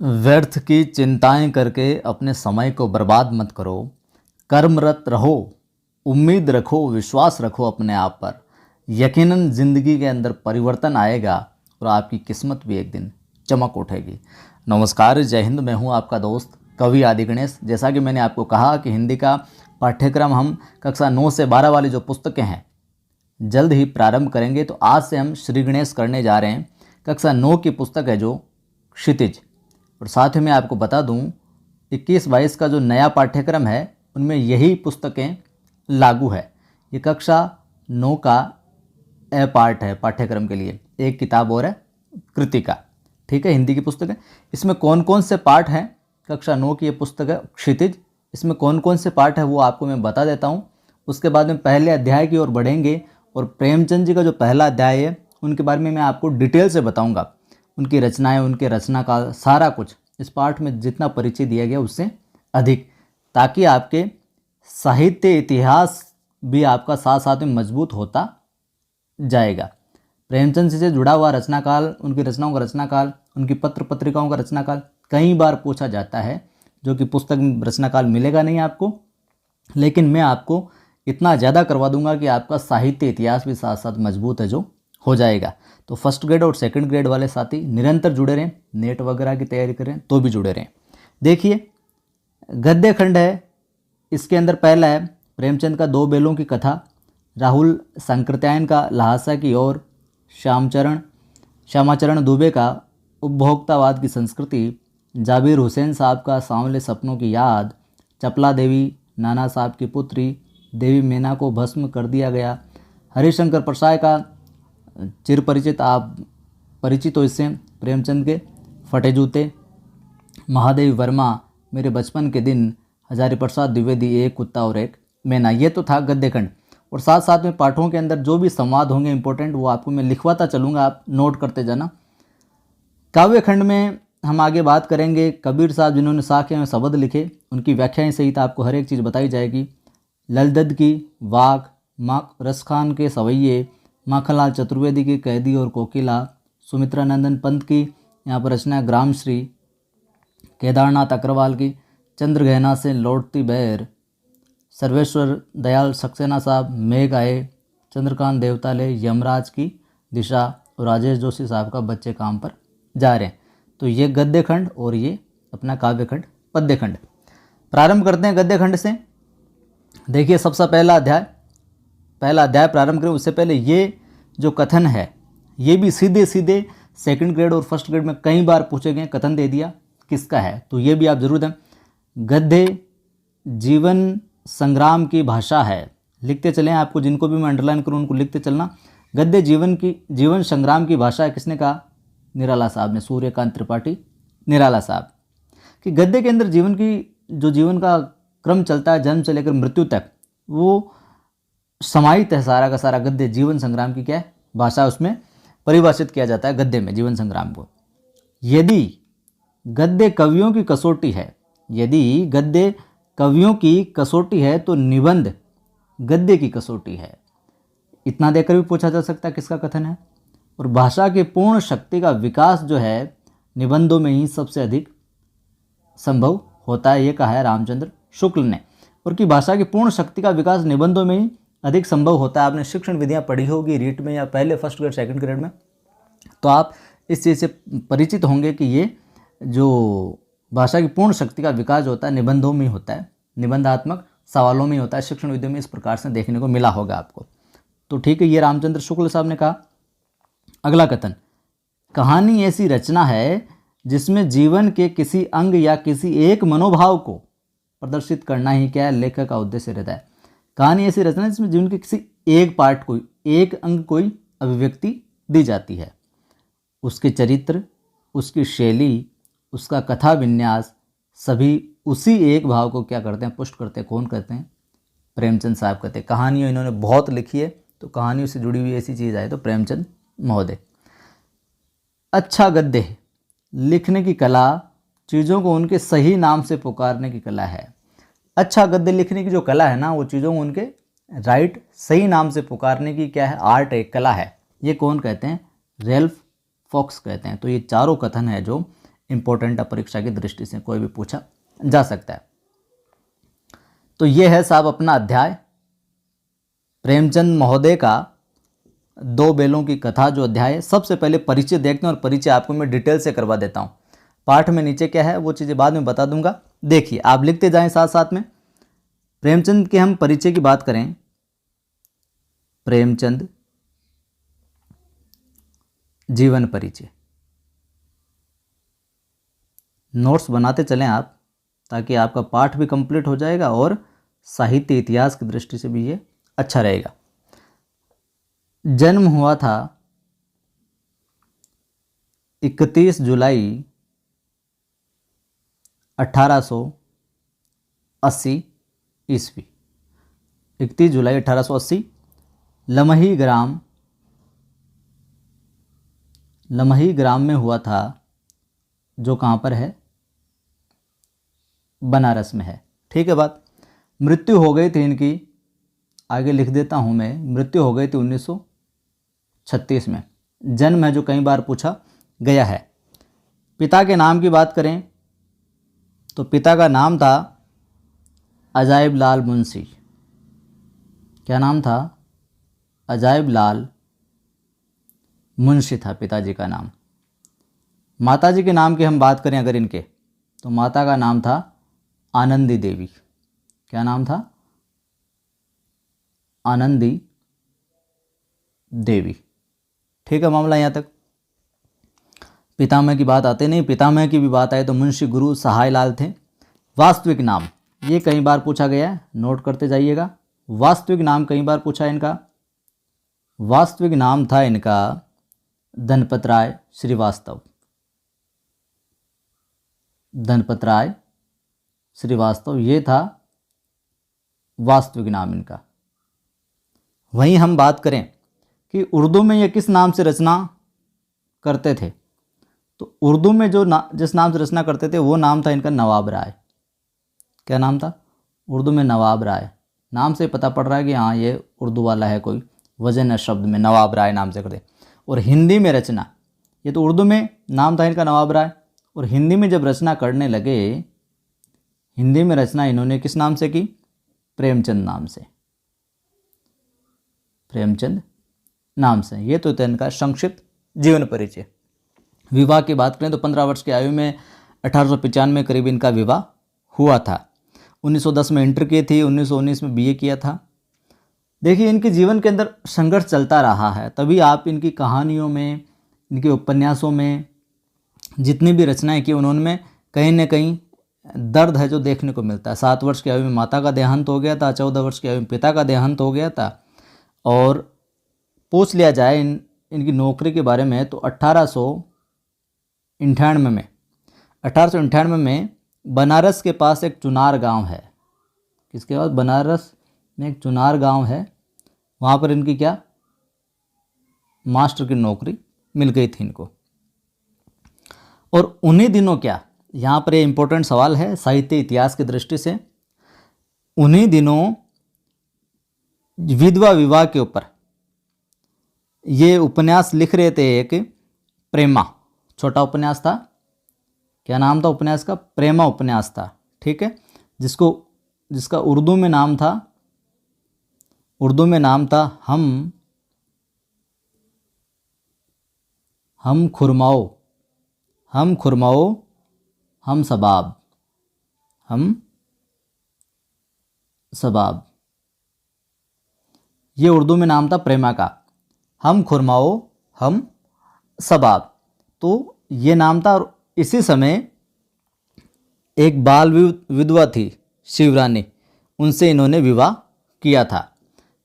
व्यर्थ की चिंताएं करके अपने समय को बर्बाद मत करो। कर्मरत रहो, उम्मीद रखो, विश्वास रखो अपने आप पर। यकीनन ज़िंदगी के अंदर परिवर्तन आएगा और आपकी किस्मत भी एक दिन चमक उठेगी। नमस्कार, जय हिंद। मैं हूं आपका दोस्त कवि आदि गणेश। जैसा कि मैंने आपको कहा कि हिंदी का पाठ्यक्रम हम कक्षा 9 से 12 वाली जो पुस्तकें हैं जल्द ही प्रारंभ करेंगे। तो आज से हम श्री गणेश करने जा रहे हैं। कक्षा 9 की पुस्तक है जो क्षितिज। और साथ ही मैं आपको बता दूं 21-22 का जो नया पाठ्यक्रम है उनमें यही पुस्तकें लागू है। ये कक्षा 9 का ए पार्ट है पाठ्यक्रम के लिए। एक किताब और है कृतिका, ठीक है, हिंदी की पुस्तक है। इसमें कौन कौन से पार्ट हैं? कक्षा 9 की ये पुस्तक है क्षितिज। इसमें कौन कौन से पार्ट है वो आपको मैं बता देता हूँ। उसके बाद में पहले अध्याय की ओर बढ़ेंगे और प्रेमचंद जी का जो पहला अध्याय है उनके बारे में मैं आपको डिटेल से बताऊँगा। उनकी रचनाएं, उनके रचना का सारा कुछ इस पाठ में जितना परिचय दिया गया उससे अधिक, ताकि आपके साहित्य इतिहास भी आपका साथ साथ में मजबूत होता जाएगा। प्रेमचंद से जुड़ा हुआ रचनाकाल, उनकी रचनाओं का रचनाकाल, उनकी पत्र पत्रिकाओं का रचनाकाल कई बार पूछा जाता है, जो कि पुस्तक में रचनाकाल मिलेगा नहीं आपको। लेकिन मैं आपको इतना ज़्यादा करवा दूंगा कि आपका साहित्य इतिहास भी साथ साथ मजबूत है जो हो जाएगा। तो फर्स्ट ग्रेड और सेकंड ग्रेड वाले साथी निरंतर जुड़े रहें, नेट वगैरह की तैयारी करें तो भी जुड़े रहें। देखिए, गद्य खंड है, इसके अंदर पहला है प्रेमचंद का दो बेलों की कथा, राहुल सांकृत्यायन का ल्हासा की ओर, श्यामाचरण दुबे का उपभोक्तावाद की संस्कृति, जाबिर हुसैन साहब का सांवले सपनों की याद, चपला देवी नाना साहब की पुत्री, देवी मैना को भस्म कर दिया गया, हरिशंकर प्रसाद का चिर परिचित, आप परिचित हो इससे, प्रेमचंद के फटे जूते, महादेवी वर्मा मेरे बचपन के दिन, हजारी प्रसाद द्विवेदी एक कुत्ता और एक मैना। ये तो था गद्यखंड। और साथ साथ में पाठों के अंदर जो भी संवाद होंगे इंपॉर्टेंट वो आपको मैं लिखवाता चलूँगा, आप नोट करते जाना। काव्य खंड में हम आगे बात करेंगे कबीर साहब जिन्होंने साखे में शब्द लिखे, उनकी व्याख्याएं सहित आपको हर एक चीज़ बताई जाएगी। ललदद की वाक, रसखान के सवैये, माखनलाल चतुर्वेदी की कैदी और कोकिला, सुमित्रा नंदन पंत की यहाँ पर रचना ग्रामश्री, केदारनाथ अग्रवाल की चंद्रगहना से लौटती बहर, सर्वेश्वर दयाल सक्सेना साहब मेघ आए, चंद्रकांत देवताले यमराज की दिशा, और राजेश जोशी साहब का बच्चे काम पर जा रहे हैं। तो ये गद्य खंड और ये अपना काव्य खंड पद्य खंड। प्रारंभ करते हैं गद्य खंड से। देखिए, सबसे पहला अध्याय प्रारंभ करें उससे पहले ये जो कथन है ये भी सीधे सीधे सेकंड ग्रेड और फर्स्ट ग्रेड में कई बार पूछे गए। कथन दे दिया किसका है तो ये भी आप जरूर दें। गद्य जीवन संग्राम की भाषा है। लिखते चलें, आपको जिनको भी मैं अंडरलाइन करूँ उनको लिखते चलना। गद्य जीवन संग्राम की भाषा है। किसने कहा? निराला साहब ने, सूर्यकांत त्रिपाठी निराला साहब। कि गद्य के अंदर जीवन का क्रम चलता है जन्म से लेकर मृत्यु तक, वो समाहित है सारा का सारा। गद्य जीवन संग्राम की क्या है? भाषा, उसमें परिभाषित किया जाता है गद्य में जीवन संग्राम को। यदि गद्य कवियों की कसौटी है तो निबंध गद्य की कसौटी है। इतना देकर भी पूछा जा सकता है किसका कथन है। और भाषा की पूर्ण शक्ति का विकास जो है निबंधों में ही सबसे अधिक संभव होता है, ये कहा है रामचंद्र शुक्ल ने। और कि भाषा की पूर्ण शक्ति का विकास निबंधों में ही अधिक संभव होता है। आपने शिक्षण विधियां पढ़ी होगी रीट में या पहले फर्स्ट ग्रेड सेकंड ग्रेड में, तो आप इस चीज़ से परिचित होंगे कि ये जो भाषा की पूर्ण शक्ति का विकास होता है निबंधों में ही होता है, निबंधात्मक सवालों में ही होता है। शिक्षण विधियों में इस प्रकार से देखने को मिला होगा आपको। तो ठीक है, ये रामचंद्र शुक्ल साहब ने कहा। अगला कथन, कहानी ऐसी रचना है जिसमें जीवन के किसी अंग या किसी एक मनोभाव को प्रदर्शित करना ही क्या है लेखक का उद्देश्य रहता है। कहानी ऐसी रचना जिसमें जीवन के किसी एक पार्ट को, एक अंग कोई अभिव्यक्ति दी जाती है। उसके चरित्र, उसकी शैली, उसका कथा विन्यास सभी उसी एक भाव को क्या करते हैं? पुष्ट करते हैं। कौन करते हैं? प्रेमचंद साहब करते हैं। कहानियाँ इन्होंने बहुत लिखी है, तो कहानियों से जुड़ी हुई ऐसी चीज़ आए तो प्रेमचंद महोदय। अच्छा गद्य लिखने की कला चीज़ों को उनके सही नाम से पुकारने की कला है। अच्छा गद्य लिखने की जो कला है ना, वो चीज़ों को उनके राइट सही नाम से पुकारने की क्या है? आर्ट है, कला है। ये कौन कहते हैं? रेल्फ फॉक्स कहते हैं। तो ये चारों कथन है जो इम्पोर्टेंट है परीक्षा की दृष्टि से, कोई भी पूछा जा सकता है। तो ये है साहब अपना अध्याय प्रेमचंद महोदय का दो बेलों की कथा जो अध्याय है। सबसे पहले परिचय देखते हैं और परिचय आपको मैं डिटेल से करवा देता हूँ। पाठ में नीचे क्या है वो चीज़ें बाद में बता दूंगा, देखिए आप लिखते जाएं साथ साथ में। प्रेमचंद के हम परिचय की बात करें, प्रेमचंद जीवन परिचय। नोट्स बनाते चलें आप, ताकि आपका पाठ भी कंप्लीट हो जाएगा और साहित्य इतिहास की दृष्टि से भी ये अच्छा रहेगा। जन्म हुआ था 31 जुलाई 1880 ईस्वी। 31 जुलाई 1880 लमही ग्राम में हुआ था, जो कहाँ पर है, बनारस में है। ठीक है बात। मृत्यु हो गई थी इनकी, आगे लिख देता हूँ मैं, मृत्यु हो गई थी 1936 में। जन्म है जो कई बार पूछा गया है। पिता के नाम की बात करें तो पिता का नाम था अजायब लाल मुंशी। क्या नाम था? अजायब लाल मुंशी था पिताजी का नाम। माताजी के नाम की हम बात करें अगर इनके, तो माता का नाम था आनंदी देवी। क्या नाम था? आनंदी देवी। ठीक है मामला यहाँ तक। पितामह की बात आते नहीं, पितामह की भी बात आए तो मुंशी गुरु सहाय लाल थे। वास्तविक नाम, ये कई बार पूछा गया है, नोट करते जाइएगा। वास्तविक नाम कई बार पूछा है इनका। वास्तविक नाम था इनका धनपत राय श्रीवास्तव। धनपत राय श्रीवास्तव, ये था वास्तविक नाम इनका। वहीं हम बात करें कि उर्दू में ये किस नाम से रचना करते थे, तो उर्दू में जिस नाम से रचना करते थे वो नाम था इनका नवाब राय। क्या नाम था? उर्दू में नवाब राय। नाम से पता पड़ रहा है कि हाँ ये उर्दू वाला है, कोई वजन है शब्द में, नवाब राय नाम से करते। और हिंदी में रचना, ये तो उर्दू में नाम था इनका नवाब राय, और हिंदी में जब रचना करने लगे, हिंदी में रचना इन्होंने किस नाम से की? प्रेमचंद नाम से। प्रेमचंद नाम से। ये तो था इनका संक्षिप्त जीवन परिचय। विवाह की बात करें तो 15 वर्ष की आयु में 1895 करीब इनका विवाह हुआ था। 1910 में इंटर की थी, 1919 में बीए किया था। देखिए इनके जीवन के अंदर संघर्ष चलता रहा है, तभी आप इनकी कहानियों में, इनके उपन्यासों में जितनी भी रचनाएं की उन्होंने कहीं न कहीं दर्द है जो देखने को मिलता है। 7 वर्ष की आयु में माता का देहांत हो गया था, 14 वर्ष की आयु में पिता का देहांत हो गया था। और पूछ लिया जाए इनकी नौकरी के बारे में तो 1898 में बनारस के पास एक चुनार गांव है। किसके पास? बनारस में एक चुनार गांव है, वहाँ पर इनकी क्या, मास्टर की नौकरी मिल गई थी इनको। और उन्हीं दिनों क्या, यहाँ पर ये इम्पोर्टेंट सवाल है साहित्य इतिहास की दृष्टि से, उन्हीं दिनों विधवा विवाह के ऊपर ये उपन्यास लिख रहे थे। एक प्रेमा, छोटा उपन्यास था। क्या नाम था उपन्यास का? प्रेमा उपन्यास था। ठीक है, जिसका उर्दू में नाम था हम खुरमाओ हम सबाब। ये उर्दू में नाम था प्रेमा का, हम खुरमाओ हम सबाब। तो ये नाम था। और इसी समय एक बाल विधवा थी शिवरानी, उनसे इन्होंने विवाह किया था।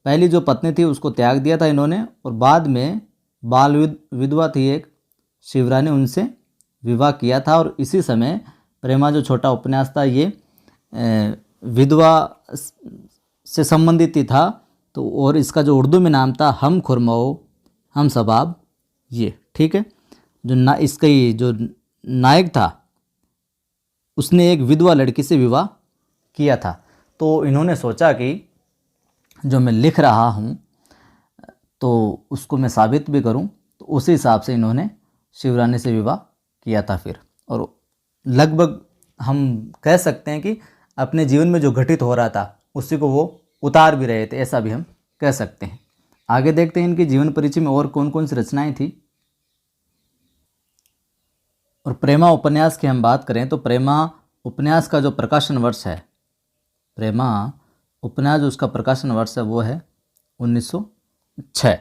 पहली जो पत्नी थी उसको त्याग दिया था इन्होंने, और बाद में बाल विधवा थी एक शिवरानी, उनसे विवाह किया था। और इसी समय प्रेमा जो छोटा उपन्यास था ये विधवा से संबंधित ही था। तो और इसका जो उर्दू में नाम था हम खुरमाओ हम सबाब। ये ठीक है, इसका जो नायक था उसने एक विधवा लड़की से विवाह किया था। तो इन्होंने सोचा कि जो मैं लिख रहा हूँ तो उसको मैं साबित भी करूँ, तो उसी हिसाब से इन्होंने शिवरानी से विवाह किया था फिर। और लगभग हम कह सकते हैं कि अपने जीवन में जो घटित हो रहा था उसी को वो उतार भी रहे थे, ऐसा भी हम कह सकते हैं। आगे देखते हैं इनके जीवन परिचय में और कौन कौन सी रचनाएं थी। और प्रेमा उपन्यास की हम बात करें तो प्रेमा उपन्यास का जो प्रकाशन वर्ष है, प्रेमा उपन्यास जो उसका प्रकाशन वर्ष है वो है 1906।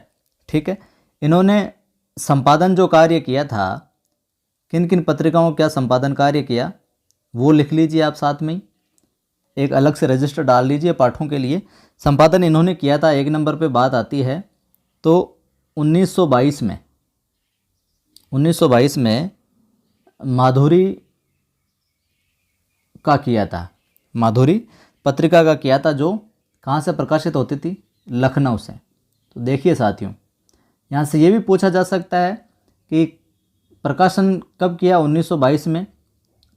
ठीक है। इन्होंने संपादन जो कार्य किया था, किन किन पत्रिकाओं का क्या संपादन कार्य किया वो लिख लीजिए आप साथ में ही, एक अलग से रजिस्टर डाल लीजिए पाठों के लिए। संपादन इन्होंने किया था, एक नंबर पे बात आती है तो 1922 में माधुरी का किया था, माधुरी पत्रिका का किया था, जो कहाँ से प्रकाशित होती थी, लखनऊ से। तो देखिए साथियों, यहाँ से ये भी पूछा जा सकता है कि प्रकाशन कब किया, 1922 में।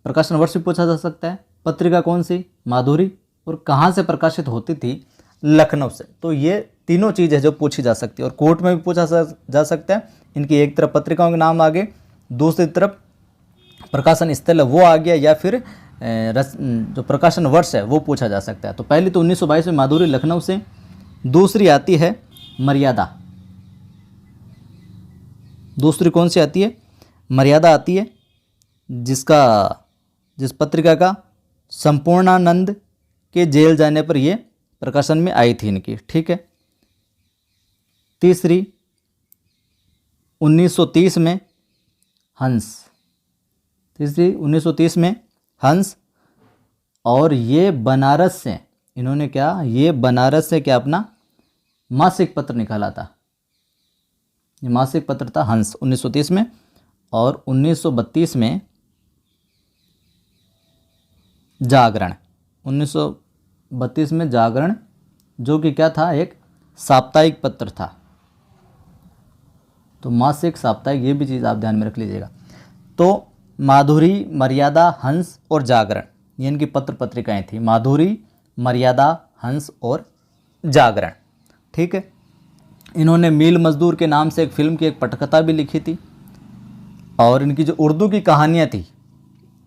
प्रकाशन वर्ष भी पूछा जा सकता है, पत्रिका कौन सी, माधुरी, और कहाँ से प्रकाशित होती थी, लखनऊ से। तो ये तीनों चीज़ है जो पूछी जा सकती है, और कोर्ट में भी पूछा जा सकता है। इनकी एक तरफ पत्रिकाओं के नाम आगे, दूसरी तरफ प्रकाशन स्थल है वो आ गया, या फिर जो प्रकाशन वर्ष है वो पूछा जा सकता है। तो पहली तो 1922 में माधुरी, लखनऊ से। दूसरी आती है मर्यादा, दूसरी कौन सी आती है, मर्यादा आती है, जिस पत्रिका का संपूर्णानंद के जेल जाने पर ये प्रकाशन में आई थी इनकी। ठीक है। तीसरी 1930 में हंस, तीसरी 1930 में हंस, और ये बनारस से इन्होंने क्या, ये बनारस से क्या अपना मासिक पत्र निकाला था, ये मासिक पत्र था हंस 1930 में। और 1932 में जागरण, 1932 में जागरण, जो कि क्या था, एक साप्ताहिक पत्र था। तो मासिक, साप्ताहिक, ये भी चीज़ आप ध्यान में रख लीजिएगा। तो माधुरी, मर्यादा, हंस और जागरण, ये इनकी पत्र पत्रिकाएं थी, माधुरी, मर्यादा, हंस और जागरण। ठीक है। इन्होंने मील मजदूर के नाम से एक फिल्म की एक पटकथा भी लिखी थी, और इनकी जो उर्दू की कहानियाँ थी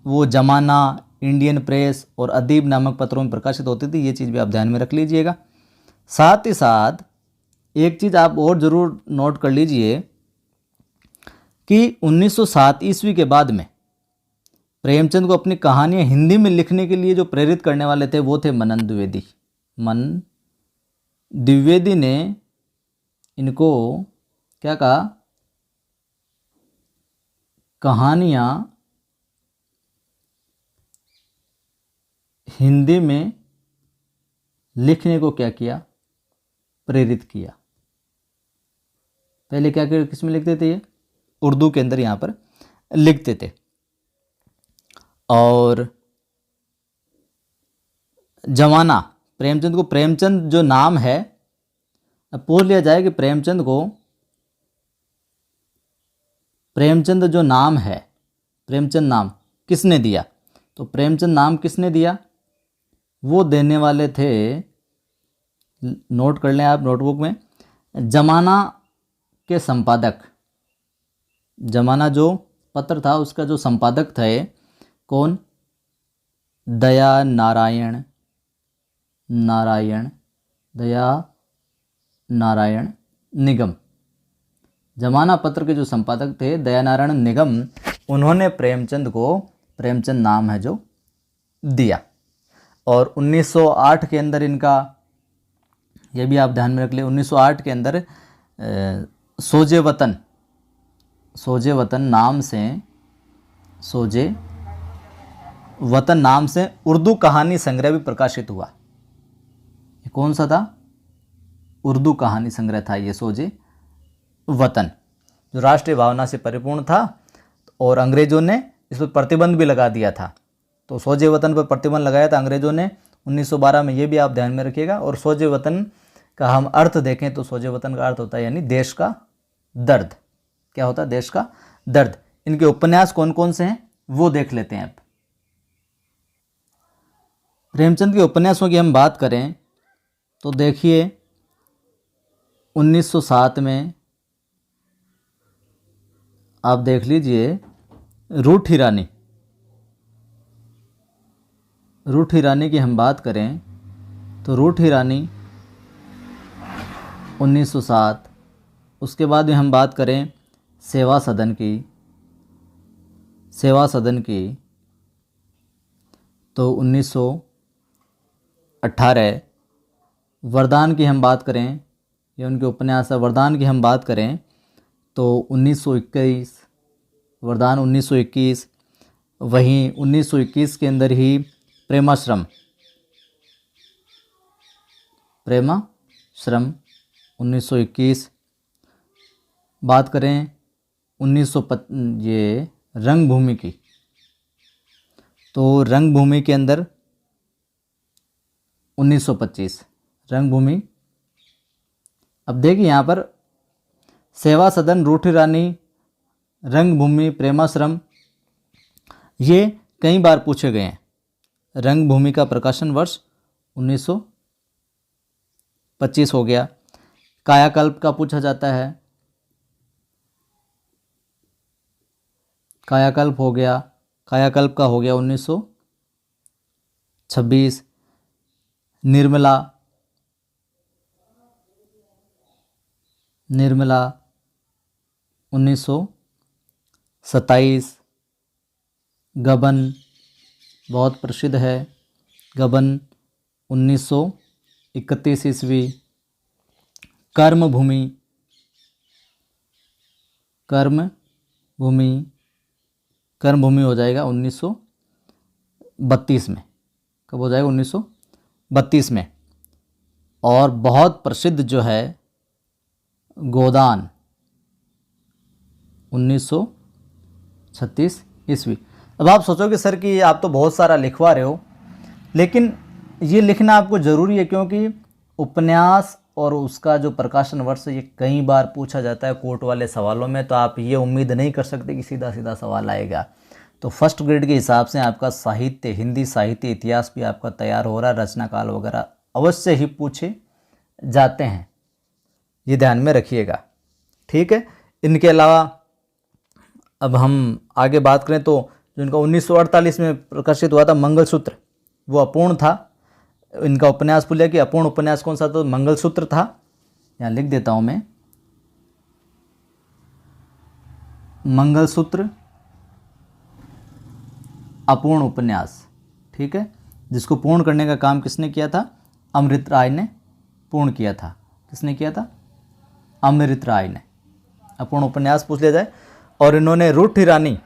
वो जमाना, इंडियन प्रेस और अदीब नामक पत्रों में प्रकाशित होती थी। ये चीज़ भी आप ध्यान में रख लीजिएगा। साथ ही साथ एक चीज़ आप और ज़रूर नोट कर लीजिए कि 1907 ईस्वी के बाद में प्रेमचंद को अपनी कहानियाँ हिंदी में लिखने के लिए जो प्रेरित करने वाले थे वो थे मनन द्विवेदी। मनन द्विवेदी ने इनको क्या कहा, कहानियाँ हिंदी में लिखने को क्या किया, प्रेरित किया। पहले क्या किस में लिखते थे, ये उर्दू के अंदर यहाँ पर लिखते थे। और जमाना, प्रेमचंद को, प्रेमचंद जो नाम है, अब पूछ लिया जाए कि प्रेमचंद को, प्रेमचंद जो नाम है, प्रेमचंद नाम किसने दिया, तो प्रेमचंद नाम किसने दिया, वो देने वाले थे, नोट कर लें आप नोटबुक में, जमाना के संपादक, जमाना जो पत्र था उसका जो संपादक थे, कौन, दया नारायण निगम। जमाना पत्र के जो संपादक थे दया नारायण निगम, उन्होंने प्रेमचंद को प्रेमचंद नाम है जो दिया। और 1908 के अंदर इनका, ये भी आप ध्यान में रख ले, 1908 के अंदर सोजे वतन नाम से, सोजे वतन नाम से उर्दू कहानी संग्रह भी प्रकाशित हुआ। ये कौन सा था, उर्दू कहानी संग्रह था ये सोजे वतन, जो राष्ट्रीय भावना से परिपूर्ण था, और अंग्रेज़ों ने इस पर प्रतिबंध भी लगा दिया था। तो सोजे वतन पर प्रतिबंध लगाया था अंग्रेज़ों ने 1912 में, ये भी आप ध्यान में रखिएगा। और सोजे वतन का हम अर्थ देखें तो सोजे वतन का अर्थ होता है यानी देश का दर्द। क्या होता है, देश का दर्द। इनके उपन्यास कौन कौन से हैं वो देख लेते हैं अब। प्रेमचंद के उपन्यासों की हम बात करें तो देखिए 1907 में आप देख लीजिए रूठी रानी, रूठी रानी की हम बात करें तो रूठी रानी 1907। उसके बाद में हम बात करें सेवा सदन की, सेवा सदन की तो 1918। वरदान की हम बात करें, ये उनके उपन्यास है, वरदान की हम बात करें तो 1921, वरदान 1921। वहीं 1921 के अंदर ही प्रेमाश्रम, प्रेमाश्रम 1921। बात करें 1905 ये रंगभूमि की, तो रंगभूमि के अंदर 1925 रंगभूमि। अब देखिए यहाँ पर सेवा सदन, रूठी रानी, रंगभूमि, प्रेमाश्रम ये कई बार पूछे गए हैं। रंगभूमि का प्रकाशन वर्ष 1925 हो गया। कायाकल्प का पूछा जाता है, कायाकल्प हो गया, कायाकल्प का हो गया 1926। निर्मला, निर्मला 1927। गबन बहुत प्रसिद्ध है, गबन 1931 ईस्वी। कर्मभूमि, कर्मभूमि, कर्मभूमि हो जाएगा 1932 में। कब हो जाएगा? 1932 में। और बहुत प्रसिद्ध जो है गोदान 1936 ईस्वी। अब आप सोचोगे सर कि आप तो बहुत सारा लिखवा रहे हो, लेकिन ये लिखना आपको ज़रूरी है क्योंकि उपन्यास और उसका जो प्रकाशन वर्ष ये कई बार पूछा जाता है कोर्ट वाले सवालों में। तो आप ये उम्मीद नहीं कर सकते कि सीधा सीधा सवाल आएगा। तो फर्स्ट ग्रेड के हिसाब से आपका साहित्य, हिंदी साहित्य, इतिहास भी आपका तैयार हो रहा है, रचना काल वगैरह अवश्य ही पूछे जाते हैं, ये ध्यान में रखिएगा। ठीक है। इनके अलावा अब हम आगे बात करें तो जो इनका 1948 में प्रकाशित हुआ था मंगलसूत्र, वो अपूर्ण था। इनका उपन्यास बोलिए कि अपूर्ण उपन्यास कौन सा था? तो मंगलसूत्र था। यहाँ लिख देता हूँ मैं, मंगलसूत्र अपूर्ण उपन्यास। ठीक है। जिसको पूर्ण करने का काम किसने किया था? अमृत राय ने पूर्ण किया था। किसने किया था? अमृत राय ने। अपूर्ण उपन्यास पूछ लिया जाए। और इन्होंने रूठी रानी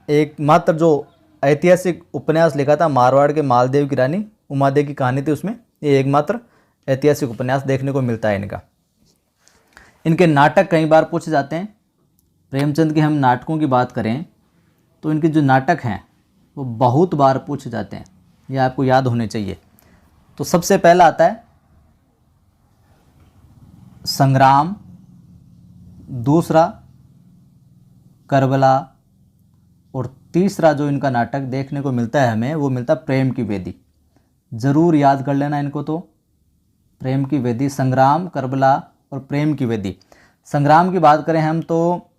एकमात्र जो ऐतिहासिक उपन्यास लिखा था, मारवाड़ के मालदेव की रानी उमादेवी की कहानी थी उसमें, ये एकमात्र ऐतिहासिक उपन्यास देखने को मिलता है इनका। इनके नाटक कई बार पूछे जाते हैं। प्रेमचंद के हम नाटकों की बात करें तो इनके जो नाटक हैं वो बहुत बार पूछे जाते हैं, ये आपको याद होने चाहिए। तो सबसे पहला आता है संग्राम, दूसरा करबला, और तीसरा जो इनका नाटक देखने को मिलता है हमें वो मिलता है प्रेम की वेदी। ज़रूर याद कर लेना इनको। तो प्रेम की वेदी, संग्राम, करबला और प्रेम की वेदी। संग्राम की बात करें हम तो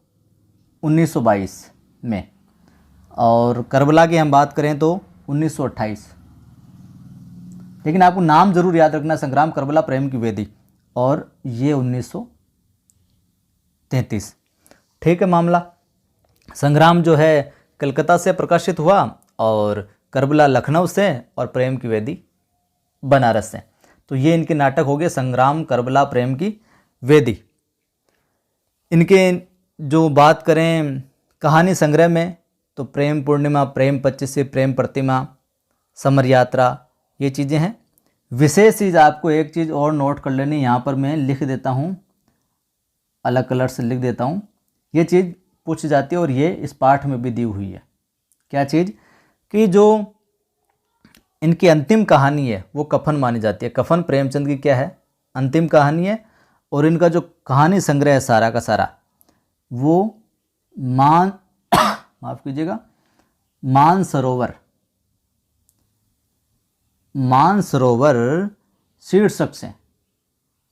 1922 में, और करबला की हम बात करें तो 1928। लेकिन आपको नाम जरूर याद रखना, संग्राम, करबला, प्रेम की वेदी, और ये 1933। ठीक है। मामला संग्राम जो है कलकत्ता से प्रकाशित हुआ, और करबला लखनऊ से, और प्रेम की वेदी बनारस से। तो ये इनके नाटक हो गए, संग्राम, करबला, प्रेम की वेदी। इनके जो बात करें कहानी संग्रह में तो प्रेम पूर्णिमा, प्रेम 25, प्रेम प्रतिमा, समर यात्रा, ये चीज़ें हैं। विशेष चीज़ आपको एक चीज़ और नोट कर लेनी, यहाँ पर मैं लिख देता हूँ, अलग कलर से लिख देता हूँ। ये चीज़ पूछी जाती है और ये इस पाठ में भी दी हुई है। क्या चीज़? कि जो इनकी अंतिम कहानी है वो कफन मानी जाती है। कफन प्रेमचंद की क्या है? अंतिम कहानी है। और इनका जो कहानी संग्रह है सारा का सारा वो माफ कीजिएगा, मानसरोवर शीर्षक से,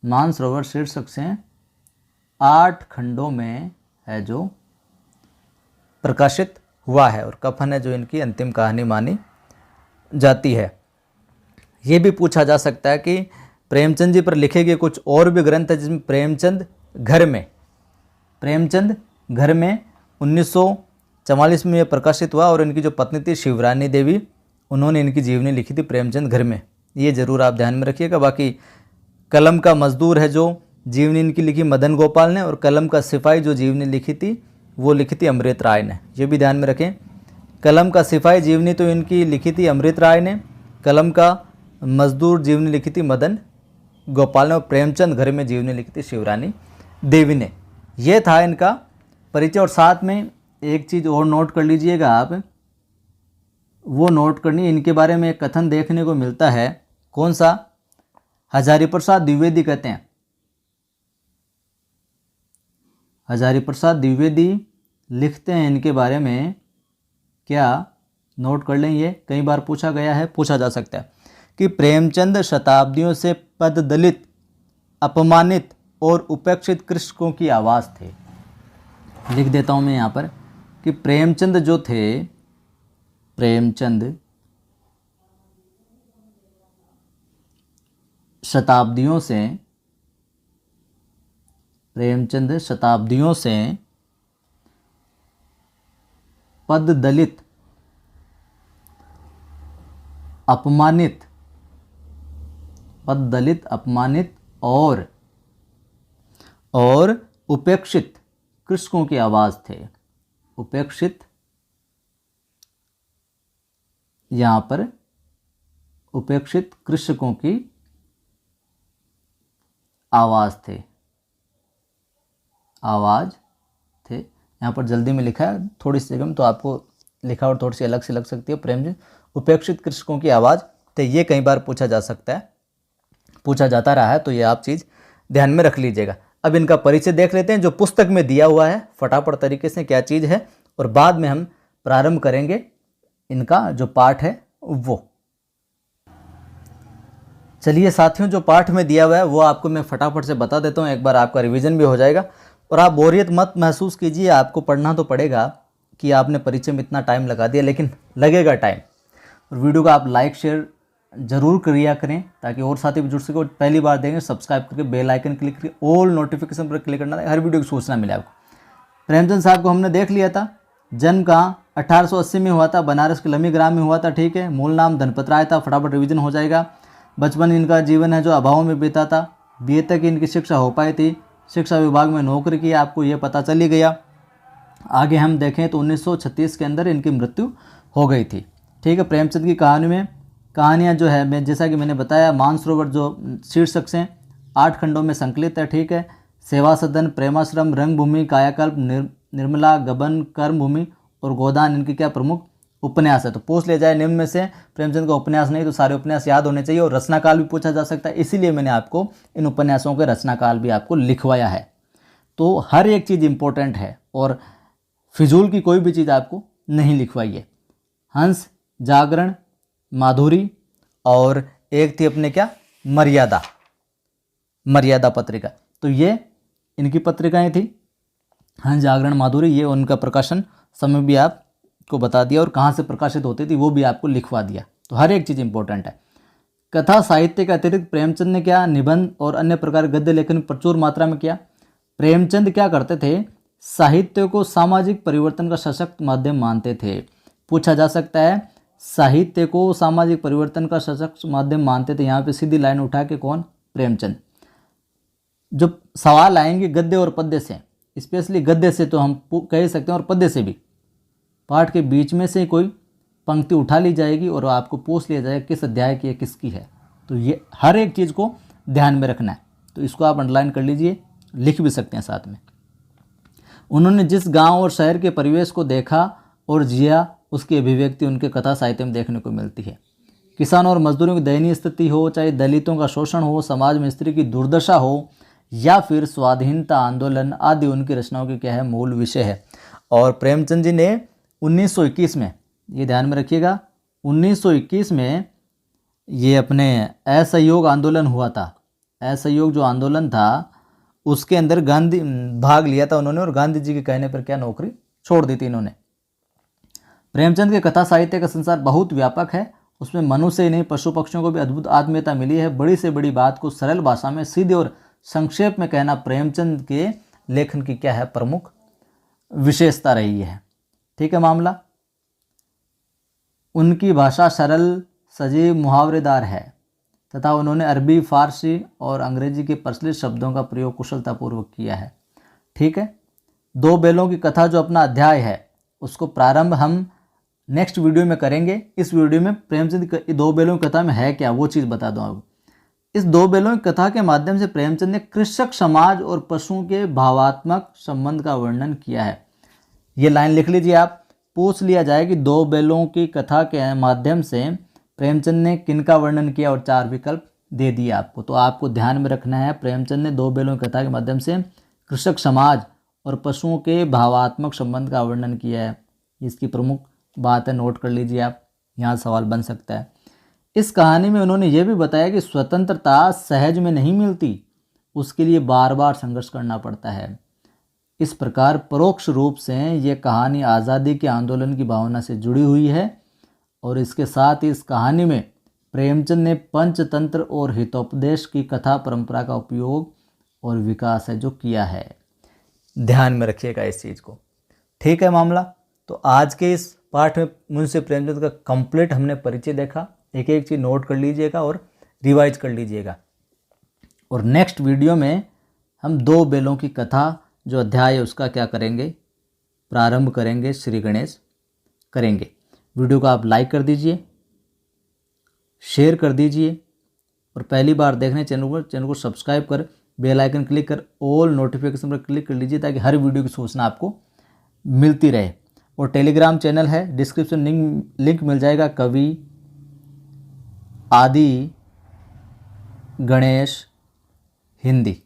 मानसरोवर शीर्षक से 8 खंडों में है जो प्रकाशित हुआ है। और कफन है जो इनकी अंतिम कहानी मानी जाती है। ये भी पूछा जा सकता है कि प्रेमचंद जी पर लिखे गए कुछ और भी ग्रंथ है जिसमें प्रेमचंद घर में 1944 में यह प्रकाशित हुआ, और इनकी जो पत्नी थी शिवरानी देवी, उन्होंने इनकी जीवनी लिखी थी प्रेमचंद घर में। ये जरूर आप ध्यान में रखिएगा। बाकी कलम का मजदूर है जो जीवनी इनकी लिखी मदन गोपाल ने, और कलम का सिपाही जो जीवनी लिखी थी वो लिखी थी अमृत राय ने। ये भी ध्यान में रखें। कलम का सिपाही जीवनी तो इनकी लिखी थी अमृत राय ने, कलम का मजदूर जीवनी लिखी थी मदन गोपाल ने, और प्रेमचंद घर में जीवनी लिखी थी शिवरानी देवी ने। यह था इनका परिचय। और साथ में एक चीज़ और नोट कर लीजिएगा आप, वो नोट करनी, इनके बारे में एक कथन देखने को मिलता है। कौन सा? हजारी प्रसाद द्विवेदी कहते हैं। हजारी प्रसाद द्विवेदी लिखते हैं इनके बारे में, क्या नोट कर लें, ये कई बार पूछा गया है, पूछा जा सकता है कि प्रेमचंद शताब्दियों से पददलित, अपमानित और उपेक्षित कृषकों की आवाज़ थे। लिख देता हूँ मैं यहाँ पर कि प्रेमचंद जो थे, प्रेमचंद शताब्दियों से पददलित, अपमानित और उपेक्षित कृषकों की आवाज़ थे। उपेक्षित, यहाँ पर उपेक्षित कृषकों की आवाज़ थे। यहाँ पर जल्दी में लिखा है, थोड़ी सी जगह में तो आपको लिखा और थोड़ी सी अलग से लग सकती है। प्रेमचंद उपेक्षित कृषकों की आवाज़ थे। ये कई बार पूछा जा सकता है, पूछा जाता रहा है, तो ये आप चीज़ ध्यान में रख लीजिएगा। अब इनका परिचय देख लेते हैं जो पुस्तक में दिया हुआ है फटाफट तरीके से, क्या चीज़ है, और बाद में हम प्रारंभ करेंगे इनका जो पाठ है वो। चलिए साथियों, जो पाठ में दिया हुआ है वो आपको मैं फटाफट से बता देता हूँ, एक बार आपका रिवीजन भी हो जाएगा और आप बोरियत मत महसूस कीजिए। आपको पढ़ना तो पड़ेगा कि आपने परिचय में इतना टाइम लगा दिया, लेकिन लगेगा टाइम। और वीडियो को आप लाइक शेयर ज़रूर करिया करें ताकि और साथी भी जुड़ सके। पहली बार देंगे सब्सक्राइब करके बेल आइकन क्लिक करके ऑल नोटिफिकेशन पर क्लिक करना, हर वीडियो की सूचना मिले आपको। प्रेमचंद साहब को हमने देख लिया था। जन्म कहाँ? 1880 में हुआ था, बनारस के लमी ग्राम में हुआ था। ठीक है, मूल नाम धनपत राय था, फटाफट रिवीजन हो जाएगा। बचपन इनका जीवन है जो अभाव में बीता था। बीए तक इनकी शिक्षा हो पाई थी, शिक्षा विभाग में नौकरी की, आपको ये पता चल ही गया। आगे हम देखें तो 1936 के अंदर इनकी मृत्यु हो गई थी। ठीक है, प्रेमचंद की कहानियाँ जो है, मैं जैसा कि मैंने बताया, मानसरोवर जो शीर्षक से 8 खंडों में संकलित है। ठीक है, सेवा सदन, प्रेमाश्रम, रंगभूमि, कायाकल्प, निर्मला, गबन, कर्मभूमि और गोदान इनकी क्या प्रमुख उपन्यास है। तो पूछ लिया जाए निम्न में से प्रेमचंद का उपन्यास नहीं तो सारे उपन्यास याद होने चाहिए। और रचनाकाल भी पूछा जा सकता है, इसीलिए मैंने आपको इन उपन्यासों के रचनाकाल भी आपको लिखवाया है। तो हर एक चीज़ इंपॉर्टेंट है और फिजूल की कोई भी चीज़ आपको नहीं लिखवाई है। हंस, जागरण, माधुरी और एक थी अपने क्या, मर्यादा पत्रिका। तो ये इनकी पत्रिकाएं थी, हंस, जागरण, माधुरी। ये उनका प्रकाशन समय भी आपको बता दिया और कहाँ से प्रकाशित होती थी वो भी आपको लिखवा दिया। तो हर एक चीज़ इंपॉर्टेंट है। कथा साहित्य के अतिरिक्त प्रेमचंद ने क्या निबंध और अन्य प्रकार गद्य लेखन प्रचुर मात्रा में किया। प्रेमचंद क्या करते थे? साहित्य को सामाजिक परिवर्तन का सशक्त माध्यम मानते थे। पूछा जा सकता है, साहित्य को सामाजिक परिवर्तन का सशक्त माध्यम मानते थे। यहाँ पे सीधी लाइन उठा के कौन? प्रेमचंद। जो सवाल आएंगे गद्य और पद्य से, स्पेशली गद्य से तो हम कह सकते हैं और पद्य से भी, पाठ के बीच में से कोई पंक्ति उठा ली जाएगी और आपको पूछ लिया जाएगा किस अध्याय की है, किसकी है। तो ये हर एक चीज़ को ध्यान में रखना है। तो इसको आप अंडरलाइन कर लीजिए, लिख भी सकते हैं साथ में। उन्होंने जिस गांव और शहर के परिवेश को देखा और जिया, उसकी अभिव्यक्ति उनके कथा साहित्य में देखने को मिलती है। किसानों और मजदूरों की दयनीय स्थिति हो, चाहे दलितों का शोषण हो, समाज में स्त्री की दुर्दशा हो या फिर स्वाधीनता आंदोलन आदि, उनकी रचनाओं की क्या है, मूल विषय है। और प्रेमचंद जी ने 1921 में, ये ध्यान में रखिएगा, 1921 में ये अपने असहयोग आंदोलन हुआ था। असहयोग जो आंदोलन था उसके अंदर गांधी भाग लिया था उन्होंने, और गांधी जी के कहने पर क्या नौकरी छोड़ दी थी इन्होंने। प्रेमचंद के कथा साहित्य का संसार बहुत व्यापक है उसमें मनुष्य ही नहीं पशु पक्षियों को भी अद्भुत आत्मीयता मिली है। बड़ी से बड़ी बात को सरल भाषा में सीधे और संक्षेप में कहना प्रेमचंद के लेखन की क्या है, प्रमुख विशेषता रही है। ठीक है मामला। उनकी भाषा सरल, सजीव, मुहावरेदार है तथा उन्होंने अरबी, फारसी और अंग्रेजी के प्रचलित शब्दों का प्रयोग कुशलतापूर्वक किया है। ठीक है। दो बैलों की कथा जो अपना अध्याय है उसको प्रारंभ हम नेक्स्ट वीडियो में करेंगे। इस वीडियो में प्रेमचंद की दो बैलों की कथा में है क्या वो चीज़ बता दूँ आपको। इस दो बैलों की कथा के माध्यम से प्रेमचंद ने कृषक समाज और पशुओं के भावात्मक संबंध का वर्णन किया है। ये लाइन लिख लीजिए आप। पूछ लिया जाए कि दो बैलों की कथा के माध्यम से प्रेमचंद ने किनका वर्णन किया और 4 विकल्प दे दिए आपको। तो आपको ध्यान में रखना है, प्रेमचंद ने दो बैलों की कथा के माध्यम से कृषक समाज और पशुओं के भावात्मक संबंध का वर्णन किया है। इसकी प्रमुख बात है, नोट कर लीजिए आप, यहाँ सवाल बन सकता है। इस कहानी में उन्होंने ये भी बताया कि स्वतंत्रता सहज में नहीं मिलती, उसके लिए बार बार संघर्ष करना पड़ता है। इस प्रकार परोक्ष रूप से ये कहानी आज़ादी के आंदोलन की भावना से जुड़ी हुई है और इसके साथ ही इस कहानी में प्रेमचंद ने पंचतंत्र और हितोपदेश की कथा परंपरा का उपयोग और विकास है जो किया है। ध्यान में रखिएगा इस चीज़ को। ठीक है मामला। तो आज के इस पाठ में मुंशी प्रेमचंद का कंप्लीट हमने परिचय देखा। एक एक चीज़ नोट कर लीजिएगा और रिवाइज कर लीजिएगा। और नेक्स्ट वीडियो में हम दो बैलों की कथा जो अध्याय है उसका क्या करेंगे, प्रारंभ करेंगे, श्री गणेश करेंगे। वीडियो को आप लाइक कर दीजिए, शेयर कर दीजिए और पहली बार देखने चैनल को सब्सक्राइब कर बेल आइकन क्लिक कर ऑल नोटिफिकेशन पर क्लिक कर लीजिए ताकि हर वीडियो की सूचना आपको मिलती रहे। और टेलीग्राम चैनल है, डिस्क्रिप्शन लिंक मिल जाएगा, कवि आदि गणेश हिंदी,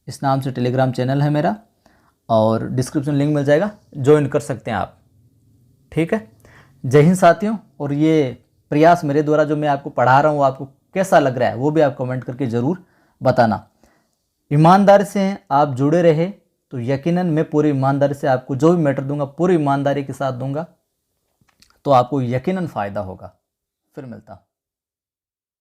इस नाम से टेलीग्राम चैनल है मेरा और डिस्क्रिप्शन लिंक मिल जाएगा, ज्वाइन कर सकते हैं आप। ठीक है। जय हिंद साथियों। और ये प्रयास मेरे द्वारा जो मैं आपको पढ़ा रहा हूँ आपको कैसा लग रहा है वो भी आप कमेंट करके ज़रूर बताना। ईमानदारी से आप जुड़े रहे तो यकीनन मैं पूरी ईमानदारी से आपको जो भी मैटर दूंगा पूरी ईमानदारी के साथ दूंगा, तो आपको यकीनन फ़ायदा होगा। फिर मिलता हूँ।